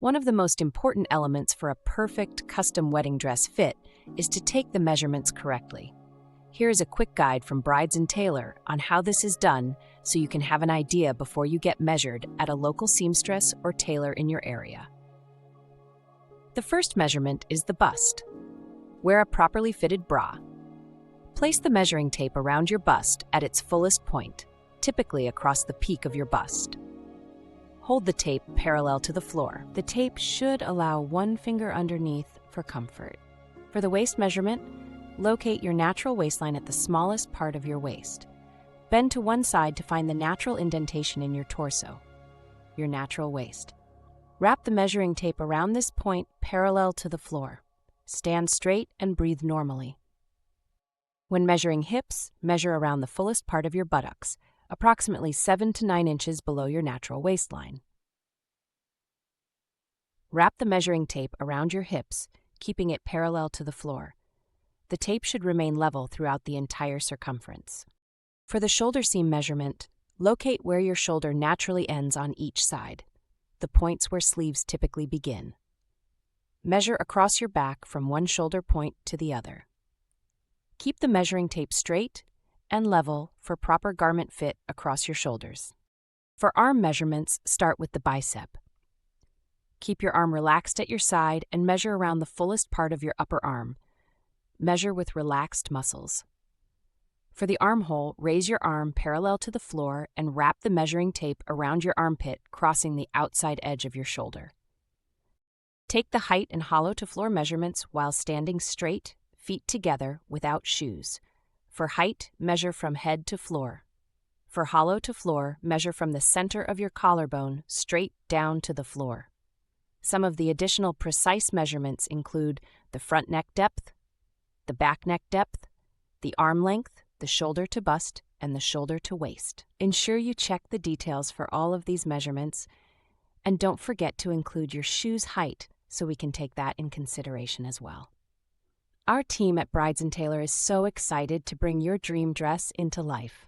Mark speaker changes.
Speaker 1: One of the most important elements for a perfect custom wedding dress fit is to take the measurements correctly. Here is a quick guide from Brides Tailor on how this is done so you can have an idea before you get measured at a local seamstress or tailor in your area. The first measurement is the bust. Wear a properly fitted bra. Place the measuring tape around your bust at its fullest point, typically across the peak of your bust. Hold the tape parallel to the floor. The tape should allow one finger underneath for comfort. For the waist measurement, locate your natural waistline at the smallest part of your waist. Bend to one side to find the natural indentation in your torso, your natural waist. Wrap the measuring tape around this point parallel to the floor. Stand straight and breathe normally. When measuring hips, measure around the fullest part of your buttocks, approximately 7 to 9 inches below your natural waistline. Wrap the measuring tape around your hips, keeping it parallel to the floor. The tape should remain level throughout the entire circumference. For the shoulder seam measurement, locate where your shoulder naturally ends on each side, the points where sleeves typically begin. Measure across your back from one shoulder point to the other. Keep the measuring tape straight and level for proper garment fit across your shoulders. For arm measurements, start with the bicep. Keep your arm relaxed at your side and measure around the fullest part of your upper arm. Measure with relaxed muscles. For the armhole, raise your arm parallel to the floor and wrap the measuring tape around your armpit, crossing the outside edge of your shoulder. Take the height and hollow to floor measurements while standing straight, feet together, without shoes. For height, measure from head to floor. For hollow to floor, measure from the center of your collarbone straight down to the floor. Some of the additional precise measurements include the front neck depth, the back neck depth, the arm length, the shoulder to bust, and the shoulder to waist. Ensure you check the details for all of these measurements, and don't forget to include your shoe's height so we can take that in consideration as well. Our team at Brides Tailor is so excited to bring your dream dress into life.